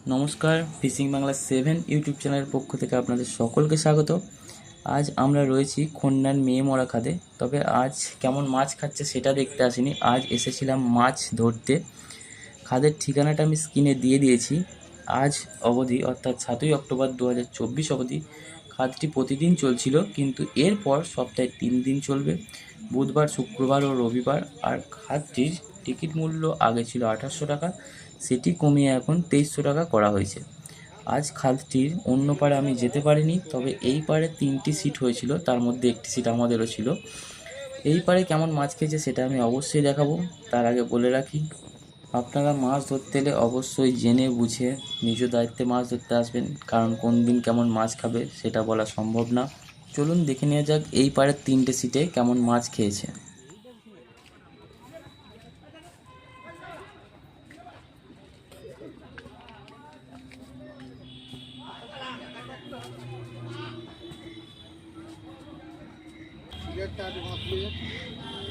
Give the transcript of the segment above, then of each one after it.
নমস্কার, fishing Bangla 7 YouTube চ্যানেলের পক্ষ থেকে আপনাদের সকলকে স্বাগত। আজ আমরা রয়েছি খন্নার মেয়েমরা খাদে। তবে আজ কেমন মাছ খাচ্ছে সেটা দেখতে আসিনি, আজ এসেছিলাম মাছ ধরতে। খাদের ঠিকানাটা আমি স্ক্রিনে দিয়ে দিয়েছি। আজ অবধি অর্থাৎ 7ই অক্টোবর 2024 অবধি খাদটি প্রতিদিন চলছিল, কিন্তু এরপর সপ্তাহে 3 দিন চলবে, বুধবার, শুক্রবার ও রবিবার। আর খাদটির টিকিট মূল্য আগে ছিল 1800 টাকা, সেটি কমিয়ে এখন 2300 টাকা করা হয়েছে। আজ খাদটির অন্য পাড়ে আমি যেতে পারিনি, তবে এই পাড়ে 3টি সিট হয়েছিল, তার মধ্যে একটি সিট আমাদেরও ছিল। এই পাড়ে কেমন মাছ খেয়েছে সেটা আমি অবশ্যই দেখাবো। তার আগে বলে রাখি, আপনারা মাছ ধরতে এলে অবশ্যই জেনে বুঝে নিজ দায়িত্বে মাছ ধরতে আসবেন, কারণ কোন দিন কেমন মাছ খাবে সেটা বলা সম্ভব না। চলুন দেখে নেওয়া যাক এই পাড়ের 3টে সিটে কেমন মাছ খেয়েছে।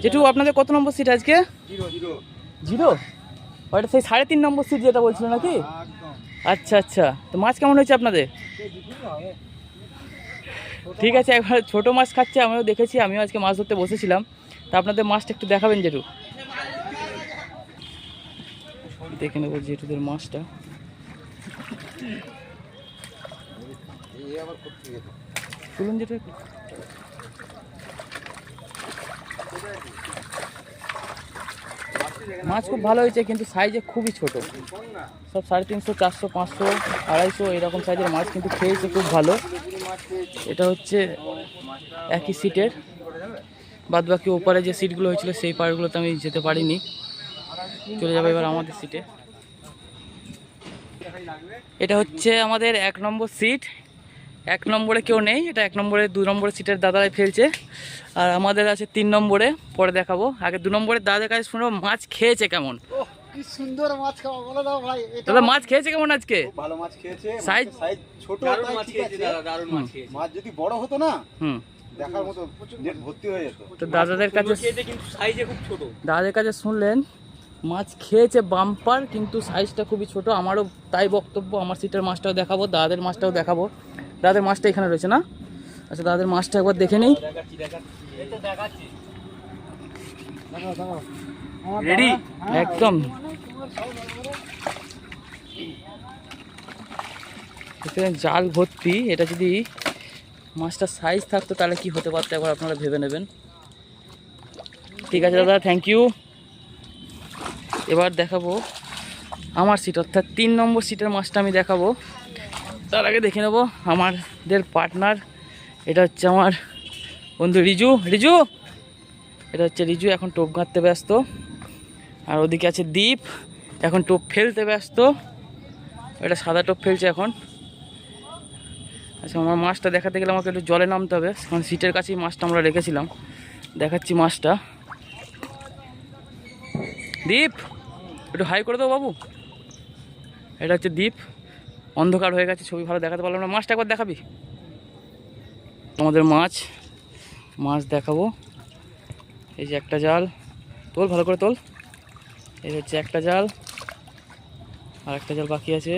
জেঠু, আপনাদের কত নম্বর সিট আজকে? জিরো। ওইটা সেই 3.5 নম্বর সিট যেটা বলছিল নাকি? আচ্ছা আচ্ছা, তো মাছ কেমন হয়েছে আপনাদের? ঠিক আছে, একবার ছোটো মাছ খাচ্ছে, আমিও দেখেছি, আমিও আজকে মাছ ধরতে বসেছিলাম। তা আপনাদের মাছটা একটু দেখাবেন জেঠু? দেখে নেবো জেঠুদের মাছটা। চলুন জেঠু। মাছ খুব ভালো হয়েছে, কিন্তু সাইজে খুবই ছোট, সব 350, 400, 500, 250 এরকম সাইজের মাছ, কিন্তু খেয়েছে খুব ভালো। এটা হচ্ছে একই সিটের, বাদ বাকি ওপারে যে সিটগুলো হয়েছিল সেই পাড়গুলোতে আমি যেতে পারিনি। চলে যাবে এবার আমাদের সিটে। এটা হচ্ছে আমাদের 1 নম্বর সিট। 1 নম্বরে কেউ নেই, এটা 1 নম্বরে 2 নম্বরের সিটের দাদারাই ফেলছে, আর আমাদের আছে 3 নম্বরে, পরে দেখাবো। আগে 2 নম্বরের দাদার কাছে শুনবো মাছ খেয়েছে কেমন। কি সুন্দর মাছ খাওয়া, বলে দাও ভাই। দাদা মাছ খেয়েছে কেমন আজকে? ভালো মাছ খেয়েছে, সাইজ ছোট, দারুণ মাছ খেয়েছে দাদা, দারুণ মাছ খেয়েছে। মাছ যদি বড় হতো না, দেখার মতো নেট ভর্তি হয়ে যেত। তো দাদাদের কাছে খেয়েছে, কিন্তু সাইজে খুব ছোট। দাদাদের কাছে শুনলেন মাছ খেয়েছে বাম্পার, কিন্তু সাইজটা খুবই ছোট। আমারও তাই বক্তব্য। আমার সিটের মাছটাও দেখাবো, দাদাদের মাছটাও দেখাবো। দাদাদের মাছটা এখানে রয়েছে না? আচ্ছা, দাদাদের মাছটা একবার দেখে নেই। রেডি একদম। জাল ভর্তি। এটা যদি মাছটা সাইজ থাকতো তাহলে কি হতে পারতো একবার আপনারা ভেবে নেবেন। ঠিক আছে দাদা, থ্যাংক ইউ। এবার দেখাবো আমার সিট, অর্থাৎ 3 নম্বর সিটের মাছটা আমি দেখাবো। তার আগে দেখে নেবো আমাদের পার্টনার। এটা হচ্ছে আমার বন্ধু রিজু। রিজু, এটা হচ্ছে রিজু, এখন টোপ গাঁথতে ব্যস্ত। আর ওদিকে আছে দীপ, এখন টোপ ফেলতে ব্যস্ত। এটা সাদা টোপ ফেলছে এখন। আচ্ছা, আমার মাছটা দেখাতে গেলে আমাকে একটু জলে নামতে হবে, কারণ সিটের কাছেই মাছটা আমরা রেখেছিলাম। দেখাচ্ছি মাছটা। দীপ, একটু হাই করে দাও বাবু। এটা হচ্ছে দীপ। অন্ধকার হয়ে গেছে, ছবি ভালো দেখাতে পারলাম না। মাছটা একবার দেখাবি? তোমাদের মাছ দেখাবো। এই যে একটা জাল, তোল ভালো করে তোল। এই হচ্ছে একটা জাল, আর একটা জাল বাকি আছে।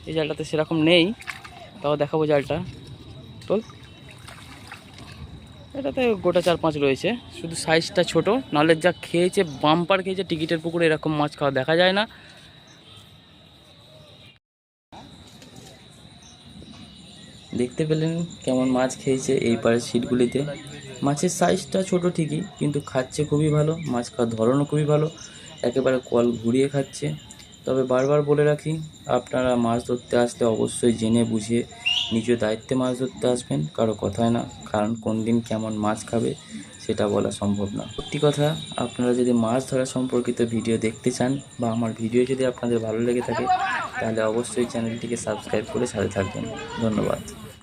এই জালটাতে সেরকম নেই, তাও দেখাবো জালটা। তোল। এটাতে গোটা 4-5 রয়েছে, শুধু সাইজটা ছোট। নাহলে যা খেয়েছে বাম্পার খেয়েছে। টিকিটের পুকুরে এরকম মাছ খাওয়া দেখা যায় না। দেখতে পেলেন কেমন মাছ খেয়েছে এই পাড়ের সিটগুলিতে। মাছের সাইজটা ছোট ঠিকই, কিন্তু খাচ্ছে খুবই ভালো। মাছ খাওয়ার ধরনও খুবই ভালো, একেবারে কল ঘুরিয়ে খাচ্ছে। তবে বারবার বলে রাখি, আপনারা মাছ ধরতে আসলে অবশ্যই জেনে বুঝে নিজ দায়িত্বে মাছ ধরতে আসবেন, কারো কথায় না। কারণ কোন দিন কেমন মাছ খাবে সেটা বলা সম্ভব না। সত্যি কথা, আপনারা যদি মাছ ধরা সম্পর্কিত ভিডিও দেখতে চান, বা আমার ভিডিও যদি আপনাদের ভালো লেগে থাকে, তাহলে অবশ্যই চ্যানেলটিকে সাবস্ক্রাইব করে সাথে থাকবেন। ধন্যবাদ।